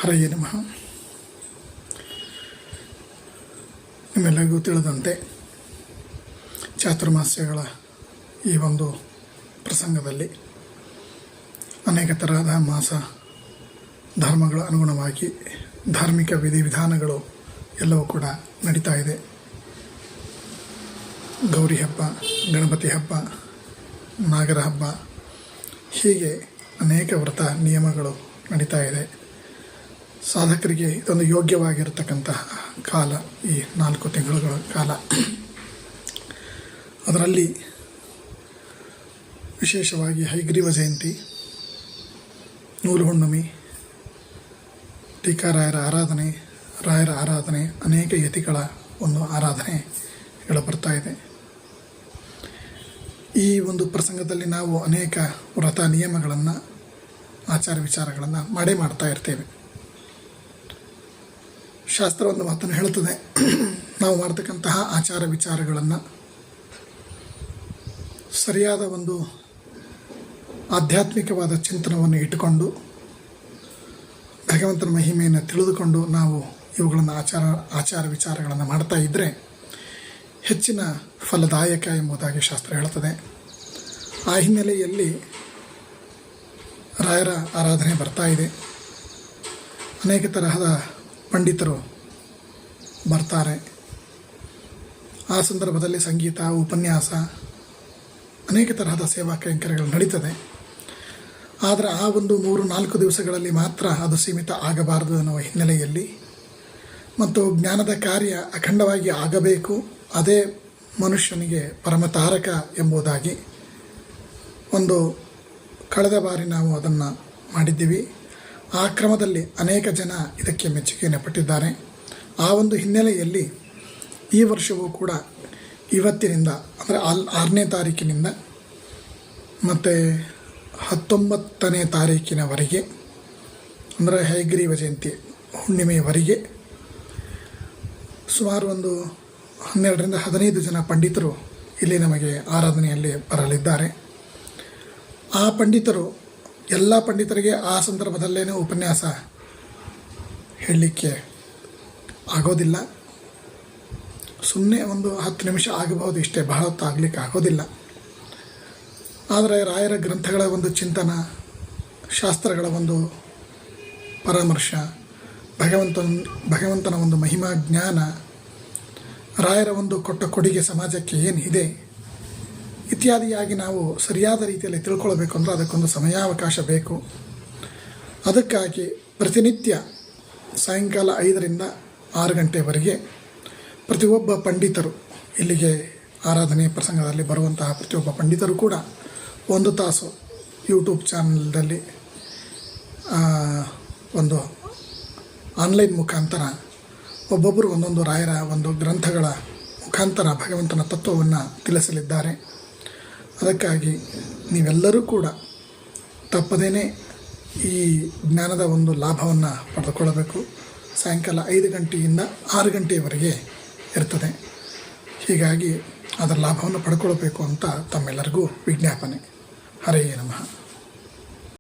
ಹರಯೇ ನಮಃ. ನಿಮ್ಮೆಲ್ಲರಿಗೂ ತಿಳಿದಂತೆ ಚಾತುರ್ಮಾಸ್ಯಗಳ ಈ ಒಂದು ಪ್ರಸಂಗದಲ್ಲಿ ಅನೇಕ ತರಹದ ಮಾಸ ಧರ್ಮಗಳ ಅನುಗುಣವಾಗಿ ಧಾರ್ಮಿಕ ವಿಧಿವಿಧಾನಗಳು ಎಲ್ಲವೂ ಕೂಡ ನಡೀತಾ ಇದೆ. ಗೌರಿ ಹಬ್ಬ, ಗಣಪತಿ ಹಬ್ಬ, ನಾಗರ ಹಬ್ಬ, ಹೀಗೆ ಅನೇಕ ವ್ರತ ನಿಯಮಗಳು ನಡೀತಾ ಇದೆ. ಸಾಧಕರಿಗೆ ಇದೊಂದು ಯೋಗ್ಯವಾಗಿರತಕ್ಕಂತಹ ಕಾಲ, ಈ 4 ತಿಂಗಳುಗಳ ಕಾಲ. ಅದರಲ್ಲಿ ವಿಶೇಷವಾಗಿ ಹಯಗ್ರೀವ ಜಯಂತಿ, ನೂಲು ಹುಣ್ಣಿಮೆ, ಟೀಕಾರಾಯರ ಆರಾಧನೆ, ರಾಯರ ಆರಾಧನೆ, ಅನೇಕ ಯತಿಗಳ ಒಂದು ಆರಾಧನೆಗಳು ಬರ್ತಾ ಇದೆ. ಈ ಒಂದು ಪ್ರಸಂಗದಲ್ಲಿ ನಾವು ಅನೇಕ ವ್ರತ ನಿಯಮಗಳನ್ನು, ಆಚಾರ ವಿಚಾರಗಳನ್ನು ಮಾಡ್ತಾ ಇರ್ತೇವೆ. ಶಾಸ್ತ್ರ ಒಂದು ಮಾತನ್ನು ಹೇಳುತ್ತದೆ, ನಾವು ಮಾಡ್ತಕ್ಕಂತಹ ಆಚಾರ ವಿಚಾರಗಳನ್ನು ಸರಿಯಾದ ಒಂದು ಆಧ್ಯಾತ್ಮಿಕವಾದ ಚಿಂತನವನ್ನು ಇಟ್ಟುಕೊಂಡು ಭಗವಂತನ ಮಹಿಮೆಯನ್ನು ತಿಳಿದುಕೊಂಡು ನಾವು ಇವುಗಳನ್ನು ಆಚಾರ ವಿಚಾರಗಳನ್ನು ಮಾಡ್ತಾ ಇದ್ದರೆ ಹೆಚ್ಚಿನ ಫಲದಾಯಕ ಎಂಬುದಾಗಿ ಶಾಸ್ತ್ರ ಹೇಳುತ್ತದೆ. ಆ ಹಿನ್ನೆಲೆಯಲ್ಲಿ ರಾಯರ ಆರಾಧನೆ ಬರ್ತಾ ಇದೆ. ಅನೇಕ ತರಹದ ಪಂಡಿತರು ಬರ್ತಾರೆ. ಆ ಸಂದರ್ಭದಲ್ಲಿ ಸಂಗೀತ, ಉಪನ್ಯಾಸ, ಅನೇಕ ತರಹದ ಸೇವಾ ಕೈಂಕರ್ಯಗಳು ನಡೀತದೆ. ಆದರೆ ಆ ಒಂದು 3-4 ದಿವಸಗಳಲ್ಲಿ ಮಾತ್ರ ಅದು ಸೀಮಿತ ಆಗಬಾರದು ಎನ್ನುವ ಹಿನ್ನೆಲೆಯಲ್ಲಿ ಮತ್ತು ಜ್ಞಾನದ ಕಾರ್ಯ ಅಖಂಡವಾಗಿ ಆಗಬೇಕು, ಅದೇ ಮನುಷ್ಯನಿಗೆ ಪರಮತಾರಕ ಎಂಬುದಾಗಿ ಒಂದು ಕಳೆದ ಬಾರಿ ನಾವು ಅದನ್ನು ಮಾಡಿದ್ದೀವಿ. ಆ ಕ್ರಮದಲ್ಲಿ ಅನೇಕ ಜನ ಇದಕ್ಕೆ ಮೆಚ್ಚುಗೆಯನ್ನು ಪಟ್ಟಿದ್ದಾರೆ. ಆ ಒಂದು ಹಿನ್ನೆಲೆಯಲ್ಲಿ ಈ ವರ್ಷವೂ ಕೂಡ ಇವತ್ತಿನಿಂದ ಅಂದರೆ 6ನೇ ತಾರೀಕಿನಿಂದ ಮತ್ತು 19ನೇ ತಾರೀಕಿನವರೆಗೆ, ಅಂದರೆ ಹಯಗ್ರೀವ ಜಯಂತಿ ಹುಣ್ಣಿಮೆಯವರೆಗೆ ಸುಮಾರು ಒಂದು 12-15 ಜನ ಪಂಡಿತರು ಇಲ್ಲಿ ನಮಗೆ ಆರಾಧನೆಯಲ್ಲಿ ಬರಲಿದ್ದಾರೆ. ಆ ಪಂಡಿತರು, ಎಲ್ಲ ಪಂಡಿತರಿಗೆ ಆ ಸಂದರ್ಭದಲ್ಲೇ ಉಪನ್ಯಾಸ ಹೇಳಲಿಕ್ಕೆ ಆಗೋದಿಲ್ಲ. ಸುಮ್ಮನೆ ಒಂದು 10 ನಿಮಿಷ ಆಗಬಹುದು, ಇಷ್ಟೇ, ಬಹಳ ಹೊತ್ತು ಆಗಲಿಕ್ಕೆ ಆಗೋದಿಲ್ಲ. ಆದರೆ ರಾಯರ ಗ್ರಂಥಗಳ ಒಂದು ಚಿಂತನ, ಶಾಸ್ತ್ರಗಳ ಒಂದು ಪರಾಮರ್ಶ, ಭಗವಂತನ ಒಂದು ಮಹಿಮಾ ಜ್ಞಾನ, ರಾಯರ ಒಂದು ಕೊಟ್ಟ ಕೊಡುಗೆ ಸಮಾಜಕ್ಕೆ ಏನಿದೆ ಇತ್ಯಾದಿಯಾಗಿ ನಾವು ಸರಿಯಾದ ರೀತಿಯಲ್ಲಿ ತಿಳ್ಕೊಳ್ಬೇಕು ಅಂದರೆ ಅದಕ್ಕೊಂದು ಸಮಯಾವಕಾಶ ಬೇಕು. ಅದಕ್ಕಾಗಿ ಪ್ರತಿನಿತ್ಯ ಸಾಯಂಕಾಲ 5ರಿಂದ 6 ಗಂಟೆವರೆಗೆ ಪ್ರತಿಯೊಬ್ಬ ಪಂಡಿತರು, ಇಲ್ಲಿಗೆ ಆರಾಧನೆ ಪ್ರಸಂಗದಲ್ಲಿ ಬರುವಂತಹ ಪ್ರತಿಯೊಬ್ಬ ಪಂಡಿತರು ಕೂಡ 1 ತಾಸು ಯೂಟ್ಯೂಬ್ ಚಾನಲ್ದಲ್ಲಿ ಒಂದು ಆನ್ಲೈನ್ ಮುಖಾಂತರ ಒಬ್ಬೊಬ್ಬರು ಒಂದೊಂದು ರಾಯರ ಒಂದು ಗ್ರಂಥಗಳ ಮುಖಾಂತರ ಭಗವಂತನ ತತ್ವವನ್ನು ತಿಳಿಸಲಿದ್ದಾರೆ. ಅದಕ್ಕಾಗಿ ನೀವೆಲ್ಲರೂ ಕೂಡ ತಪ್ಪದೇ ಈ ಜ್ಞಾನದ ಒಂದು ಲಾಭವನ್ನು ಪಡೆದುಕೊಳ್ಳಬೇಕು. ಸಾಯಂಕಾಲ 5 ಗಂಟೆಯಿಂದ 6 ಗಂಟೆಯವರೆಗೆ ಇರ್ತದೆ. ಹೀಗಾಗಿ ಅದರ ಲಾಭವನ್ನು ಪಡ್ಕೊಳ್ಬೇಕು ಅಂತ ತಮ್ಮೆಲ್ಲರಿಗೂ ವಿಜ್ಞಾಪನೆ. ಹರಯೇ ನಮಃ.